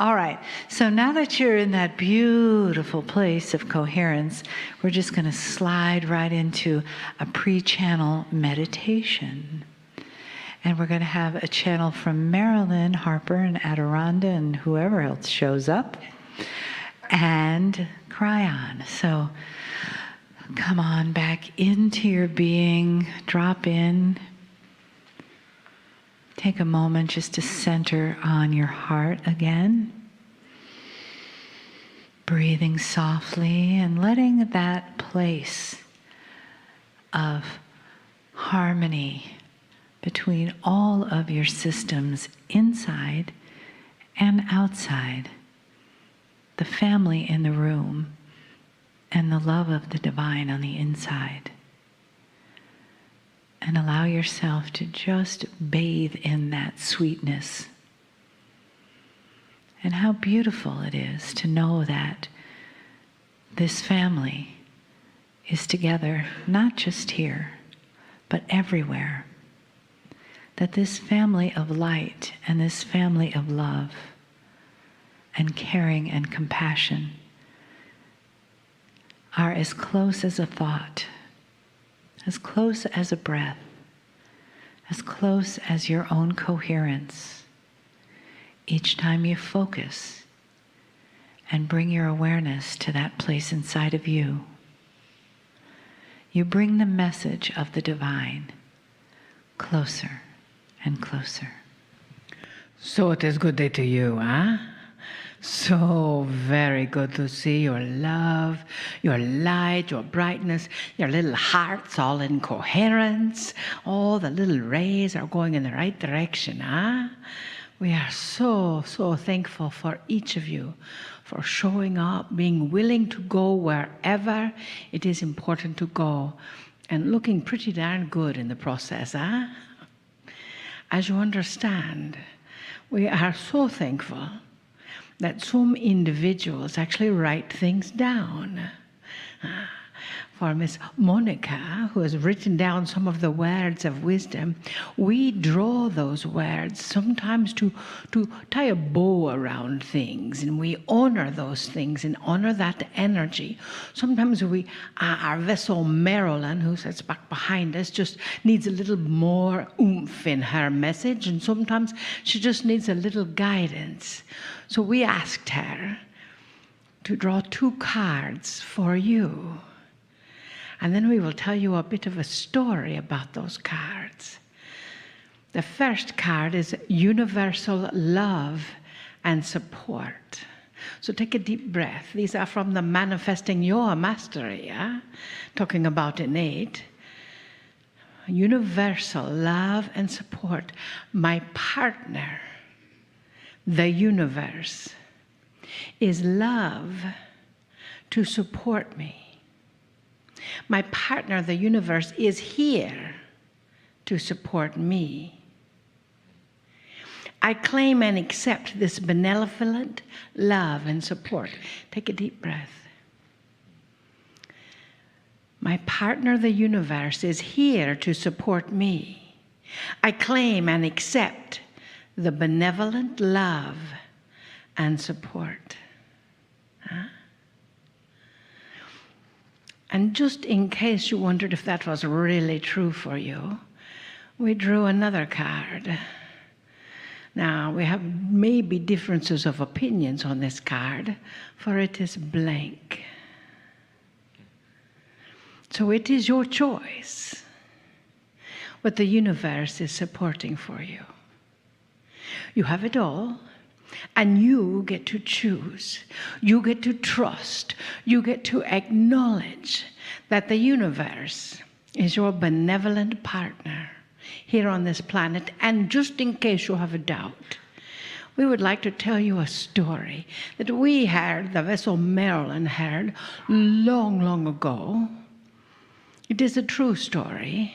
All right, so now that you're in that beautiful place of coherence, we're just going to slide right into a pre-channel meditation. And we're going to have a channel from Marilyn, Harper, and Adironnda, and whoever else shows up, and Kryon. So come on back into your being, drop in. Take a moment just to center on your heart again. Breathing softly and letting that place of harmony between all of your systems inside and outside, the family in the room, and the love of the divine on the inside. And allow yourself to just bathe in that sweetness. And how beautiful it is to know that this family is together, not just here, but everywhere. That this family of light and this family of love and caring and compassion are as close as a thought, as close as a breath, as close as your own coherence. Each time you focus and bring your awareness to that place inside of you, you bring the message of the divine closer and closer. So it is good day to you, huh? So very good to see your love, your light, your brightness, your little hearts all in coherence. All the little rays are going in the right direction, huh? We are so, so thankful for each of you for showing up, being willing to go wherever it is important to go, and looking pretty darn good in the process, huh? As you understand, we are so thankful that some individuals actually write things down. For Miss Monica, who has written down some of the words of wisdom, we draw those words sometimes to tie a bow around things, and we honor those things and honor that energy. Sometimes our vessel Marilyn, who sits back behind us, just needs a little more oomph in her message, and sometimes she just needs a little guidance. So we asked her to draw 2 cards for you. And then we will tell you a bit of a story about those cards. The first card is universal love and support. So take a deep breath. These are from the Manifesting Your Mastery, talking about innate. Universal love and support. My partner, the universe, is love to support me. My partner, the universe, is here to support me. I claim and accept this benevolent love and support. Take a deep breath. My partner, the universe, is here to support me. I claim and accept the benevolent love and support. And just in case you wondered if that was really true for you, we drew another card. Now, we have maybe differences of opinions on this card, for it is blank. So it is your choice what the universe is supporting for you. You have it all. And you get to choose. You get to trust. You get to acknowledge that the universe is your benevolent partner here on this planet. And just in case you have a doubt, we would like to tell you a story that we heard, the vessel Marilyn heard, long, long ago. It is a true story.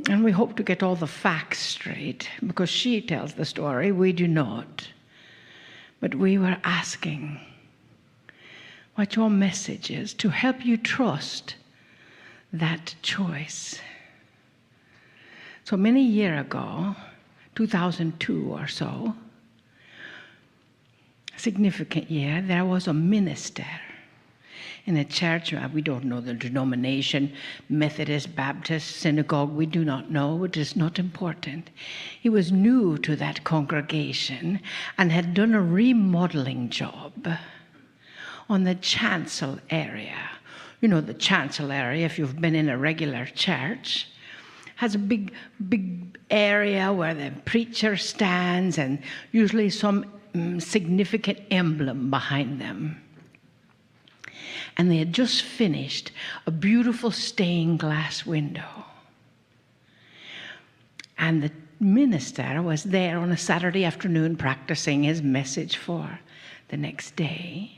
And we hope to get all the facts straight, because she tells the story, we do not. But we were asking what your message is to help you trust that choice. So many years ago, 2002 or so, significant year, there was a minister in a church. We don't know the denomination, Methodist, Baptist, synagogue, we do not know. It is not important. He was new to that congregation and had done a remodeling job on the chancel area. You know, the chancel area, if you've been in a regular church, has a big area where the preacher stands and usually some significant emblem behind them. And they had just finished a beautiful stained glass window. And the minister was there on a Saturday afternoon practicing his message for the next day.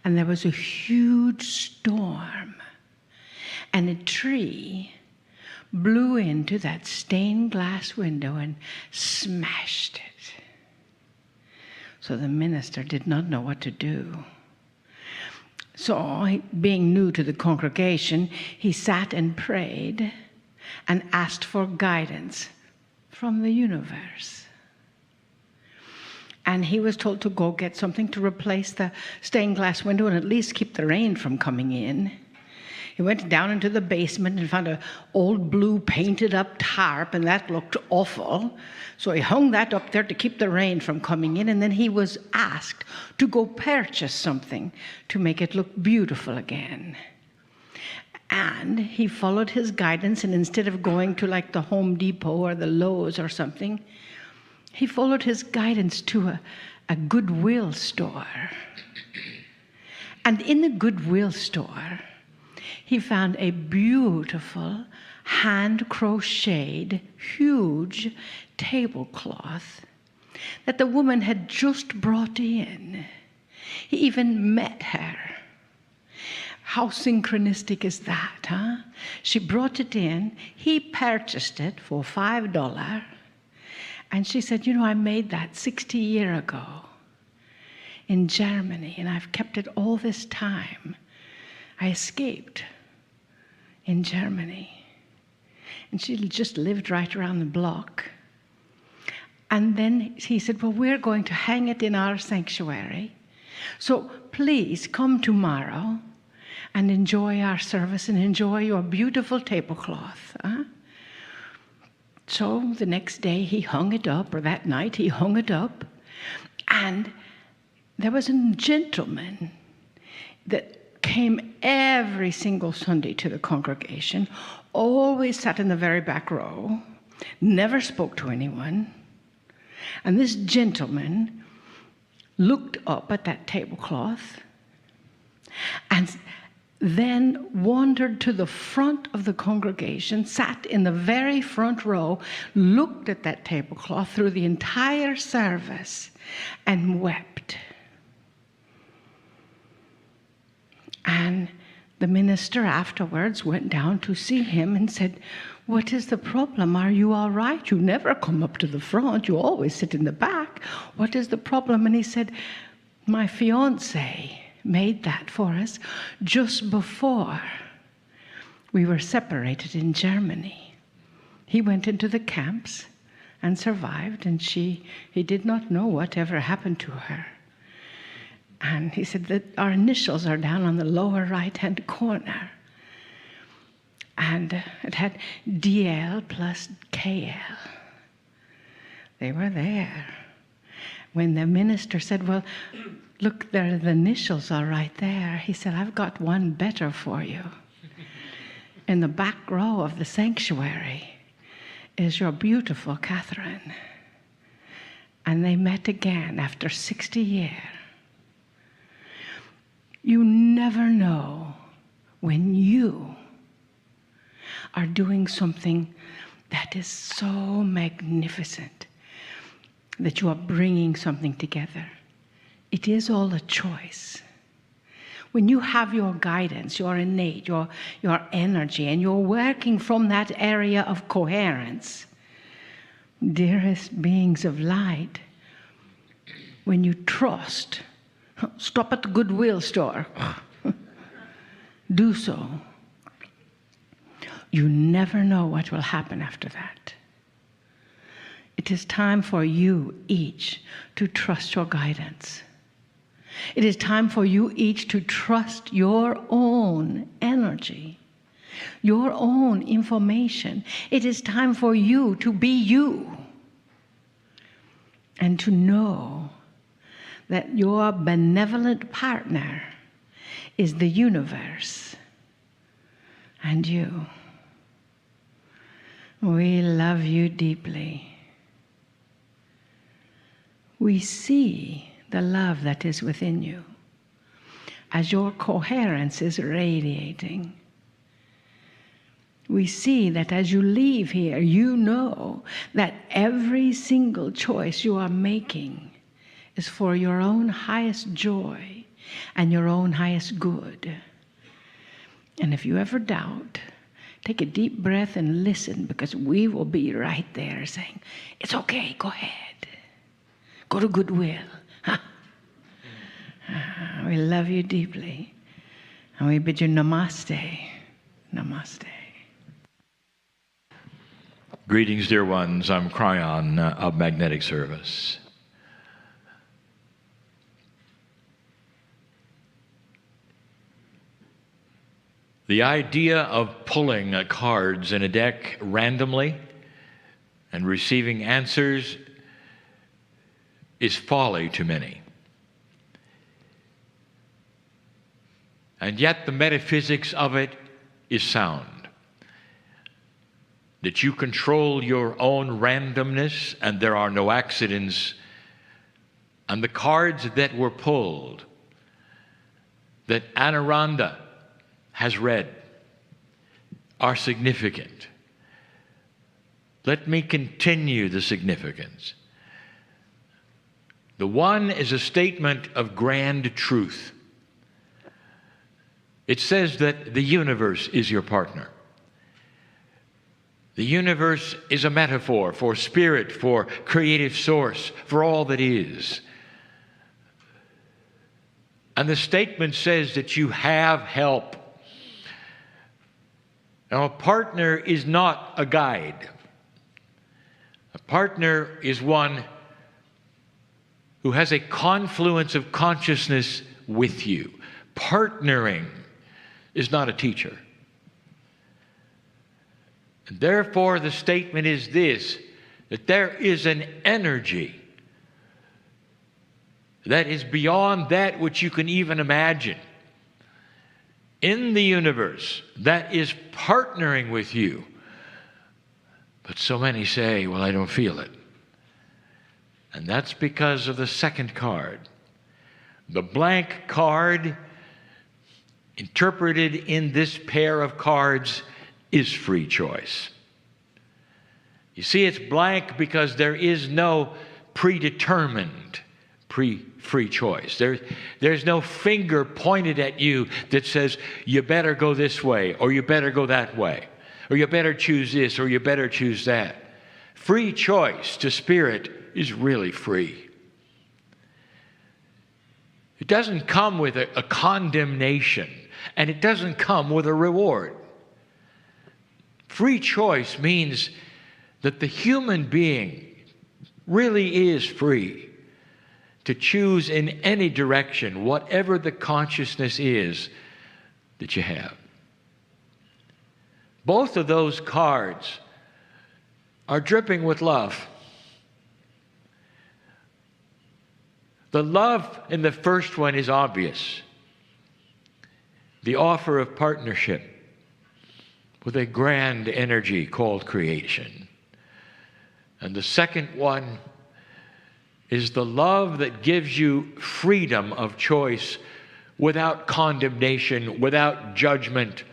And there was a huge storm. And a tree blew into that stained glass window and smashed it. So the minister did not know what to do. So, being new to the congregation, he sat and prayed and asked for guidance from the universe. And he was told to go get something to replace the stained glass window and at least keep the rain from coming in. He went down into the basement and found an old blue painted up tarp, and that looked awful. So he hung that up there to keep the rain from coming in, and then he was asked to go purchase something to make it look beautiful again. And he followed his guidance, and instead of going to like the Home Depot or the Lowe's or something, he followed his guidance to a Goodwill store. And in the Goodwill store, he found a beautiful, hand-crocheted, huge tablecloth that the woman had just brought in. He even met her. How synchronistic is that, huh? She brought it in. He purchased it for $5. And she said, you know, I made that 60 years ago in Germany, and I've kept it all this time. I escaped in Germany. And she just lived right around the block. And then he said, well, we're going to hang it in our sanctuary. So please come tomorrow and enjoy our service and enjoy your beautiful tablecloth. Huh? So the next day he hung it up, or that night he hung it up. And there was a gentleman that came every single Sunday to the congregation, always sat in the very back row, never spoke to anyone. And this gentleman looked up at that tablecloth and then wandered to the front of the congregation, sat in the very front row, looked at that tablecloth through the entire service, and wept. And the minister afterwards went down to see him and said, what is the problem? Are you all right? You never come up to the front. You always sit in the back. What is the problem? And he said, my fiancé made that for us just before we were separated in Germany. He went into the camps and survived, and he did not know whatever happened to her. And he said that our initials are down on the lower right-hand corner. And it had DL plus KL. They were there. When the minister said, well, look, there, the initials are right there. He said, I've got one better for you. In the back row of the sanctuary is your beautiful Catherine. And they met again after 60 years. You never know when you are doing something that is so magnificent, that you are bringing something together. It is all a choice. When you have your guidance, your innate, your energy, and you're working from that area of coherence, dearest beings of light, when you trust, stop at the Goodwill store, do so. You never know what will happen after that. It is time for you each to trust your guidance. It is time for you each to trust your own energy, your own information. It is time for you to be you and to know that your benevolent partner is the universe and you. We love you deeply. We see the love that is within you as your coherence is radiating. We see that as you leave here, you know that every single choice you are making is for your own highest joy and your own highest good. And if you ever doubt, take a deep breath and listen, because we will be right there saying, it's okay, go ahead. Go to Goodwill. Huh? We love you deeply. And we bid you namaste. Namaste. Greetings, dear ones. I'm Kryon of Magnetic Service. The idea of pulling cards in a deck randomly and receiving answers is folly to many. And yet the metaphysics of it is sound. That you control your own randomness and there are no accidents. And the cards that were pulled, that Adironnda has read, are significant. Let me continue the significance. The one is a statement of grand truth. It says that the universe is your partner. The universe is a metaphor for spirit, for creative source, for all that is. And the statement says that you have help. Now, a partner is not a guide. A partner is one who has a confluence of consciousness with you. Partnering is not a teacher. And therefore, the statement is this, that there is an energy that is beyond that which you can even imagine in the universe that is partnering with you. But so many say, well, I don't feel it. And that's because of the second card. The blank card, interpreted in this pair of cards, is free choice. You see, it's blank because there is no predetermined free choice. There's no finger pointed at you that says, you better go this way, or you better go that way, or you better choose this, or you better choose that. Free choice to spirit is really free. It doesn't come with a condemnation, and it doesn't come with a reward. Free choice means that the human being really is free to choose in any direction, whatever the consciousness is that you have. Both of those cards are dripping with love. The love in the first one is obvious. The offer of partnership with a grand energy called creation. And the second one is the love that gives you freedom of choice without condemnation, without judgment,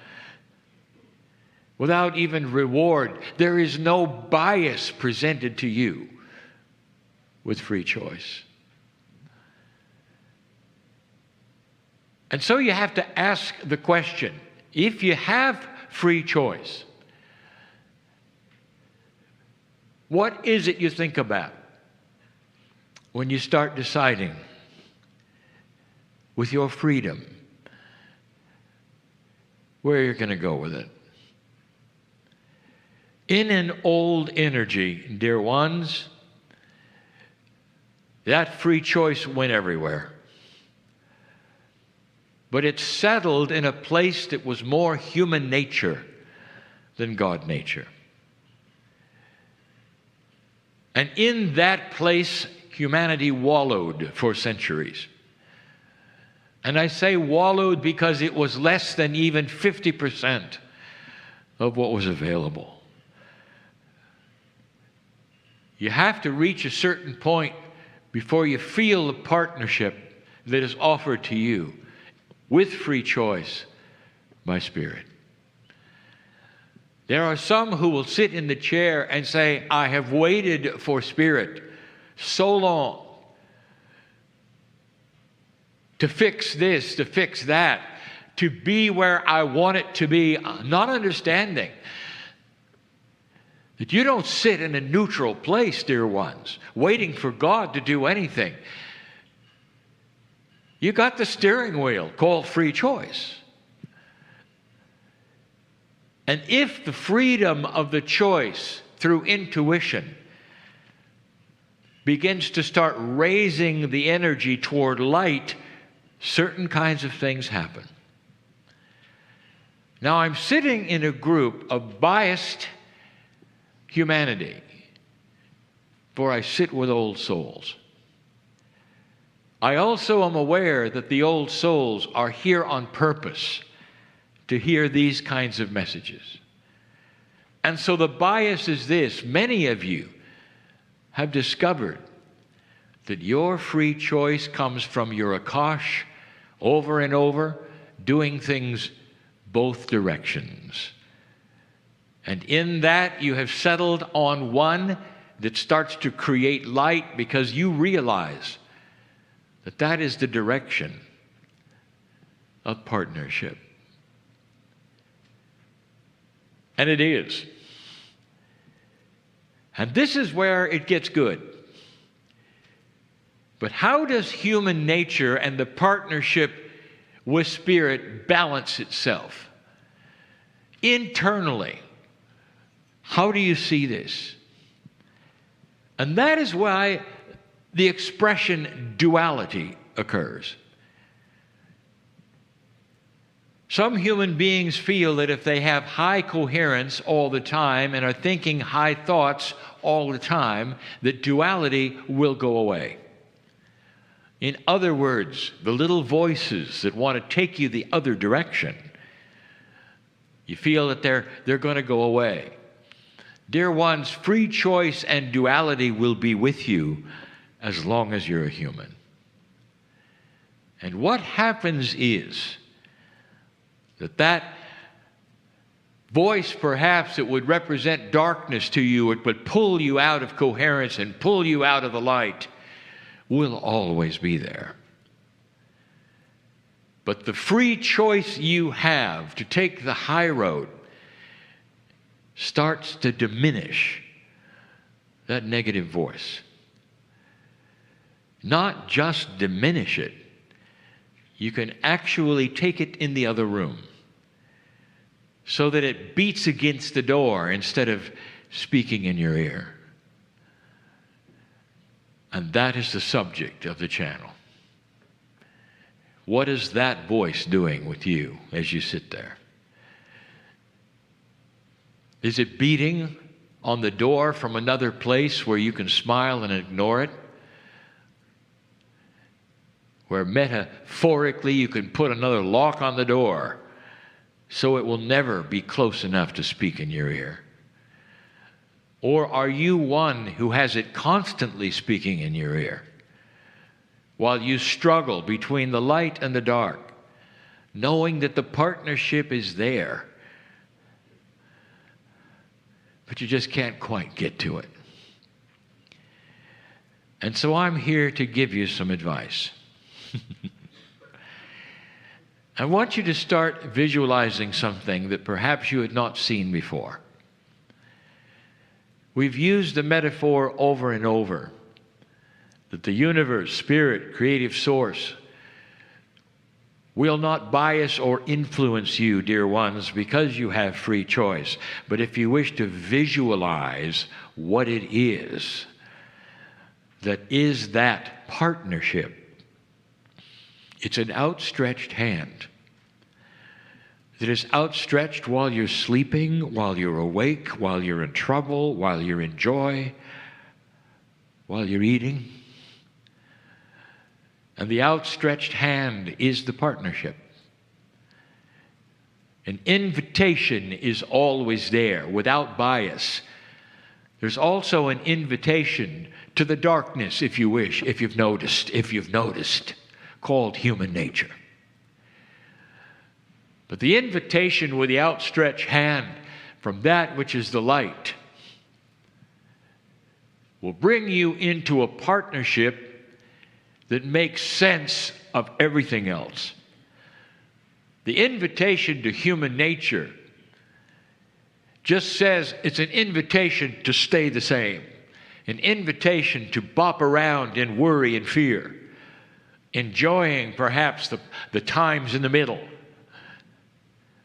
without even reward. There is no bias presented to you with free choice. And so you have to ask the question, if you have free choice, what is it you think about when you start deciding with your freedom where you're going to go with it? In an old energy, dear ones, that free choice went everywhere. but it settled in a place that was more human nature than God nature. And in that place, humanity wallowed for centuries. And I say wallowed because it was less than even 50% of what was available. You have to reach a certain point before you feel the partnership that is offered to you with free choice by Spirit. There are some who will sit in the chair and say, I have waited for Spirit so long to fix this, to fix that, to be where I want it to be, not understanding that you don't sit in a neutral place, dear ones, waiting for God to do anything. You got the steering wheel called free choice. And if the freedom of the choice through intuition begins to start raising the energy toward light, certain kinds of things happen. Now, I'm sitting in a group of biased humanity, for I sit with old souls. I also am aware that the old souls are here on purpose to hear these kinds of messages. And so the bias is this: many of you have discovered that your free choice comes from your Akash, over and over, doing things both directions. And in that you have settled on one that starts to create light because you realize that that is the direction of partnership. And it is. And this is where it gets good. But how does human nature and the partnership with Spirit balance itself? Internally, how do you see this? And that is why the expression duality occurs. Some human beings feel that if they have high coherence all the time and are thinking high thoughts all the time, that duality will go away. In other words, the little voices that want to take you the other direction, you feel that they're going to go away. Dear ones, free choice and duality will be with you as long as you're a human. And what happens is that voice perhaps that would represent darkness to you, it would pull you out of coherence and pull you out of the light, will always be there. But the free choice you have to take the high road starts to diminish that negative voice. Not just diminish it, you can actually take it in the other room so that it beats against the door instead of speaking in your ear. And that is the subject of the channel. What is that voice doing with you as you sit there? Is it beating on the door from another place where you can smile and ignore it? Where metaphorically you can put another lock on the door so it will never be close enough to speak in your ear? Or are you one who has it constantly speaking in your ear while you struggle between the light and the dark, knowing that the partnership is there, but you just can't quite get to it? And so I'm here to give you some advice. I want you to start visualizing something that perhaps you had not seen before. We've used the metaphor over and over that the universe, spirit, creative source will not bias or influence you, dear ones, because you have free choice. But if you wish to visualize what it is that partnership, It's an outstretched hand that is outstretched while you're sleeping, while you're awake, while you're in trouble, while you're in joy, while you're eating. And the outstretched hand is the partnership. An invitation is always there, without bias. There's also an invitation to the darkness, if you wish, if you've noticed, called human nature. But the invitation with the outstretched hand from that which is the light will bring you into a partnership that makes sense of everything else. The invitation to human nature just says it's an invitation to stay the same, an invitation to bop around in worry and fear, enjoying perhaps the times in the middle,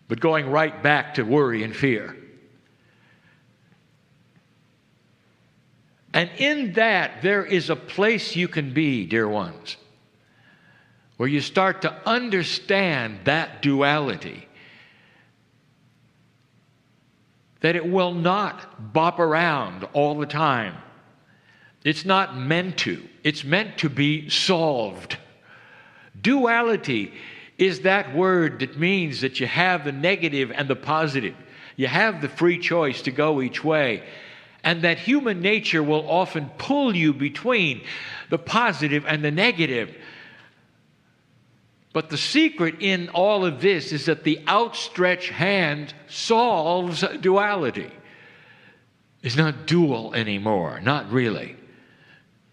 but going right back to worry and fear. And in that, there is a place you can be, dear ones, where you start to understand that duality, that it will not bop around all the time. It's not meant to. It's meant to be solved. Duality is that word that means that you have the negative and the positive. You have the free choice to go each way. And that human nature will often pull you between the positive and the negative. But the secret in all of this is that the outstretched hand solves duality. It's not dual anymore, not really.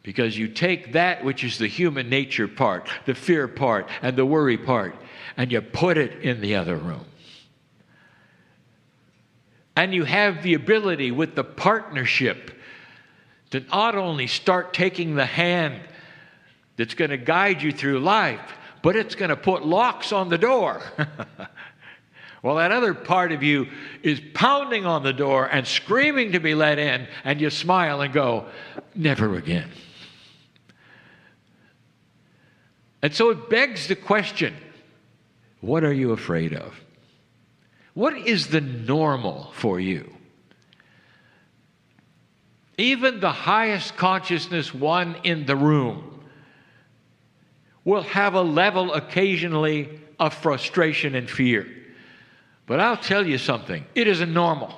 Because you take that which is the human nature part, the fear part, and the worry part, and you put it in the other room. And you have the ability with the partnership to not only start taking the hand that's going to guide you through life, but it's going to put locks on the door. Well, that other part of you is pounding on the door and screaming to be let in, and you smile and go, never again. And so it begs the question, what are you afraid of? What is the normal for you? Even the highest consciousness one in the room will have a level occasionally of frustration and fear. But I'll tell you something, it isn't normal.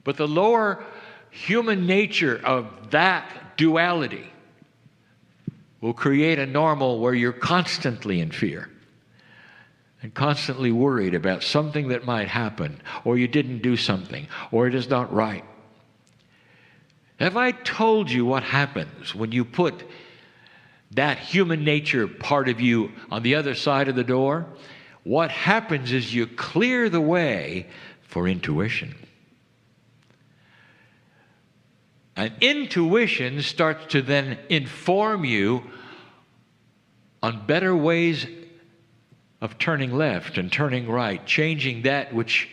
But the lower human nature of that duality will create a normal where you're constantly in fear and constantly worried about something that might happen, or you didn't do something, or it is not right. Have I told you what happens when you put that human nature part of you on the other side of the door? What happens is you clear the way for intuition. And intuition starts to then inform you on better ways of turning left and turning right, changing that which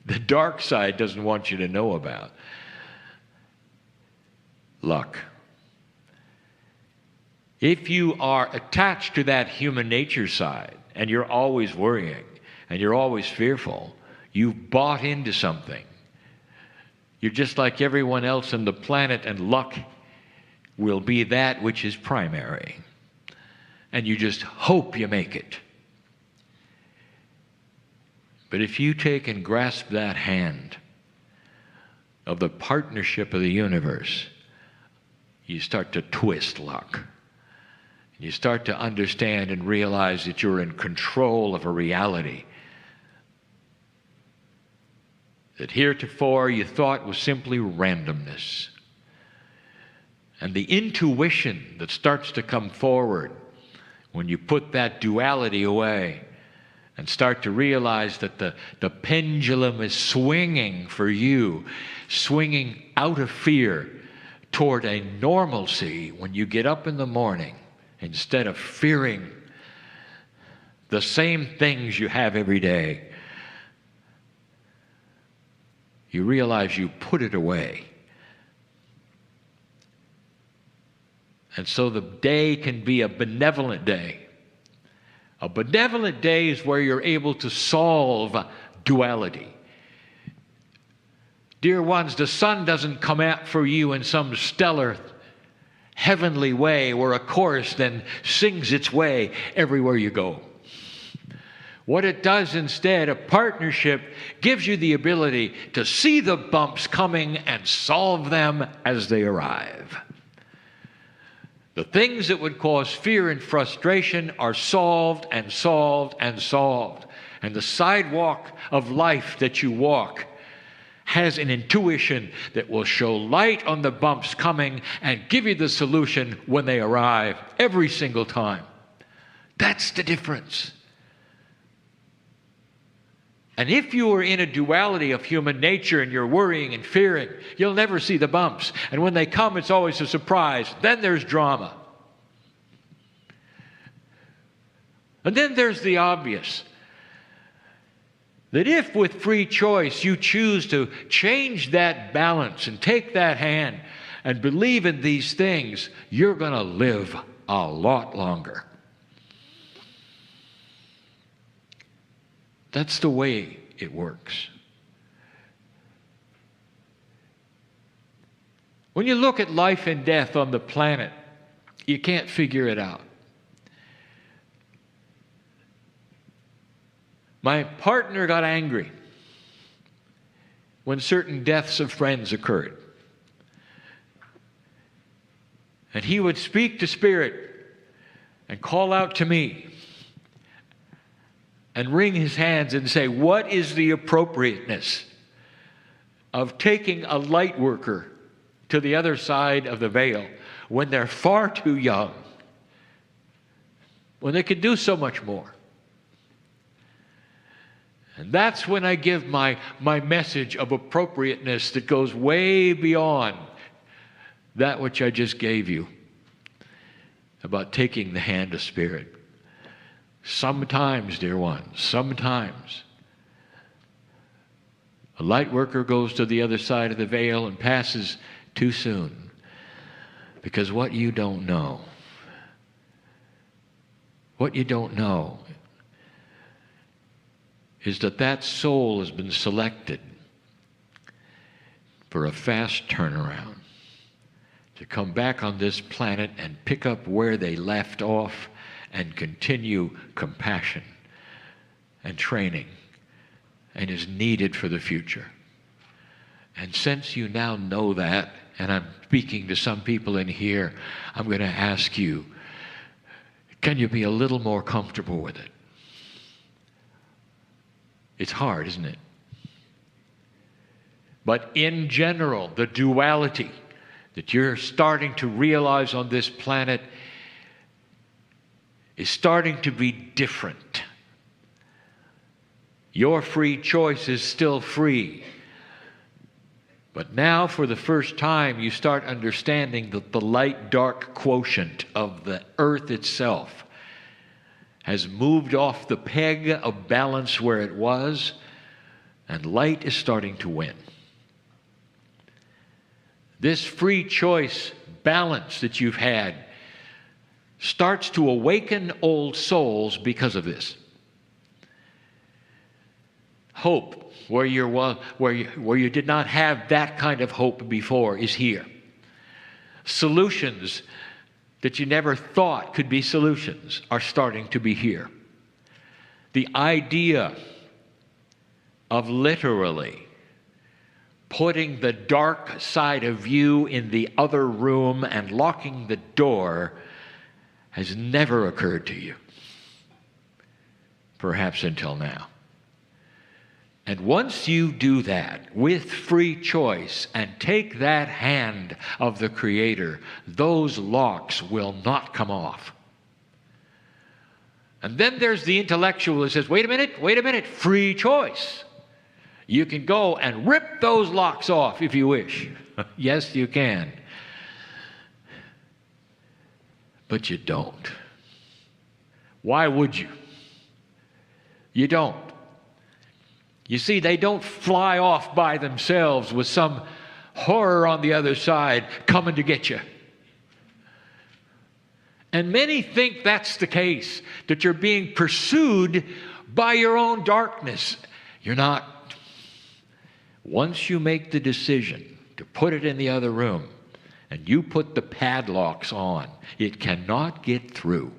the dark side doesn't want you to know about. Luck. If you are attached to that human nature side and you're always worrying and you're always fearful, you've bought into something. You're just like everyone else on the planet, and luck will be that which is primary. And you just hope you make it. But if you take and grasp that hand of the partnership of the universe, you start to twist luck. You start to understand and realize that you're in control of a reality that heretofore you thought was simply randomness. And the intuition that starts to come forward when you put that duality away and start to realize that the pendulum is swinging for you, swinging out of fear toward a normalcy when you get up in the morning, instead of fearing the same things you have every day. You realize you put it away. And so the day can be a benevolent day. A benevolent day is where you're able to solve duality. Dear ones, the sun doesn't come out for you in some stellar heavenly way where a chorus then sings its way everywhere you go. What it does instead, a partnership gives you the ability to see the bumps coming and solve them as they arrive. The things that would cause fear and frustration are solved and solved and solved. And the sidewalk of life that you walk has an intuition that will show light on the bumps coming and give you the solution when they arrive every single time. That's the difference. And if you are in a duality of human nature and you're worrying and fearing, you'll never see the bumps. And when they come, it's always a surprise. Then there's drama. And then there's the obvious. That if with free choice you choose to change that balance and take that hand and believe in these things, you're going to live a lot longer. That's the way it works. When you look at life and death on the planet, you can't figure it out. My partner got angry when certain deaths of friends occurred. And he would speak to Spirit and call out to me and wring his hands and say, what is the appropriateness of taking a light worker to the other side of the veil when they're far too young, when they could do so much more? And that's when I give my message of appropriateness that goes way beyond that which I just gave you about taking the hand of Spirit. Sometimes, dear ones, sometimes a light worker goes to the other side of the veil and passes too soon. Because what you don't know is that soul has been selected for a fast turnaround, to come back on this planet and pick up where they left off and continue compassion and training, and is needed for the future. And since you now know that, and I'm speaking to some people in here, I'm going to ask you, can you be a little more comfortable with it? It's hard, isn't it? But in general, the duality that you're starting to realize on this planet is starting to be different. Your free choice is still free. But now, for the first time, you start understanding that the light-dark quotient of the earth itself has moved off the peg of balance where it was, and light is starting to win. This free choice balance that you've had starts to awaken old souls because of this. Hope, where you did not have that kind of hope before, is here. Solutions that you never thought could be solutions are starting to be here. The idea of literally putting the dark side of you in the other room and locking the door has never occurred to you, perhaps until now. And once you do that with free choice and take that hand of the Creator, those locks will not come off. And then there's the intellectual who says, wait a minute, free choice. You can go and rip those locks off if you wish. Yes, you can. But you don't. Why would you? You don't. You see, they don't fly off by themselves with some horror on the other side coming to get you. And many think that's the case, that you're being pursued by your own darkness. You're not. Once you make the decision to put it in the other room, and you put the padlocks on, it cannot get through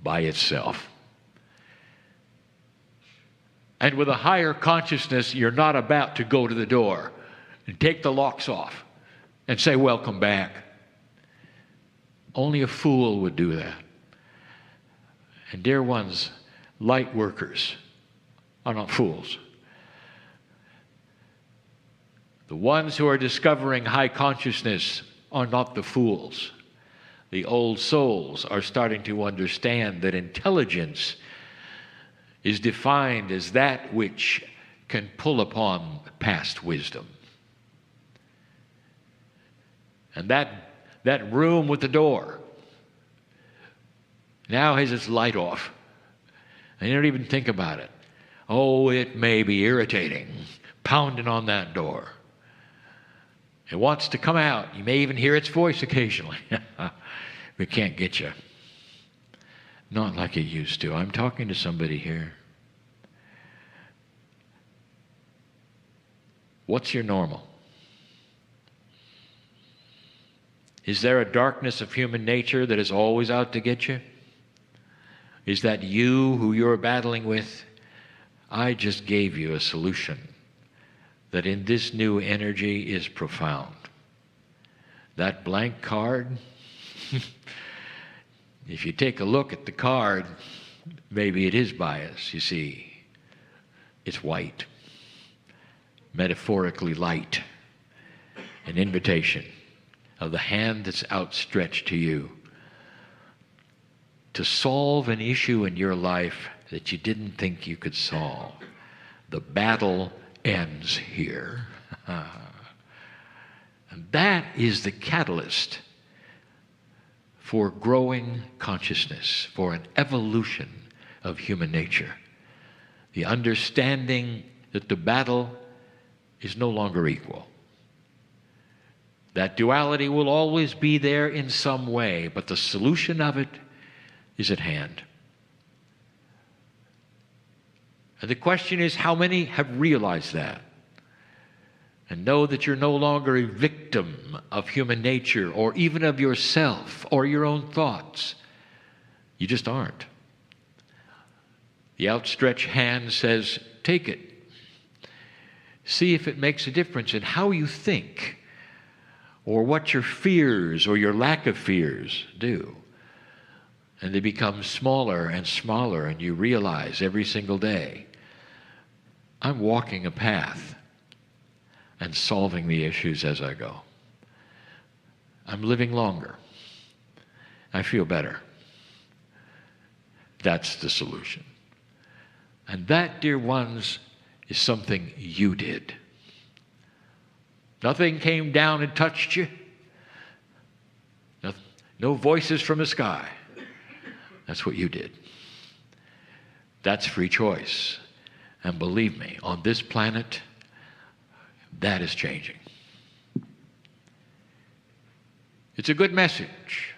by itself. And with a higher consciousness, you're not about to go to the door and take the locks off and say, welcome back. Only a fool would do that. And dear ones, light workers are not fools. The ones who are discovering high consciousness are not the fools. The old souls are starting to understand that intelligence is defined as that which can pull upon past wisdom. And that room with the door now has its light off. And you don't even think about it. Oh, it may be irritating, pounding on that door. It wants to come out. You may even hear its voice occasionally. We can't get you. Not like it used to. I'm talking to somebody here. What's your normal? Is there a darkness of human nature that is always out to get you? Is that you who you're battling with? I just gave you a solution that in this new energy is profound. That blank card, if you take a look at the card, maybe it is bias, you see. It's white, metaphorically light, an invitation of the hand that's outstretched to you to solve an issue in your life that you didn't think you could solve. The battle ends here. And that is the catalyst for growing consciousness, for an evolution of human nature. The understanding that the battle is no longer equal. That duality will always be there in some way, but the solution of it is at hand. And the question is, how many have realized that and know that you're no longer a victim of human nature or even of yourself or your own thoughts? You just aren't. The outstretched hand says, take it. See if it makes a difference in how you think or what your fears or your lack of fears do. And they become smaller and smaller, and you realize every single day, I'm walking a path and solving the issues as I go. I'm living longer. I feel better. That's the solution. And that, dear ones, is something you did. Nothing came down and touched you. No voices from the sky. That's what you did. That's free choice. And believe me, on this planet, that is changing. It's a good message.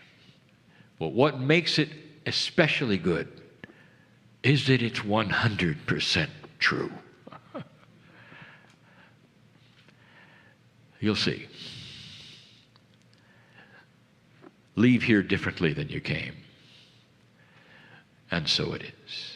But what makes it especially good is that it's 100% true. You'll see. Leave here differently than you came. And so it is.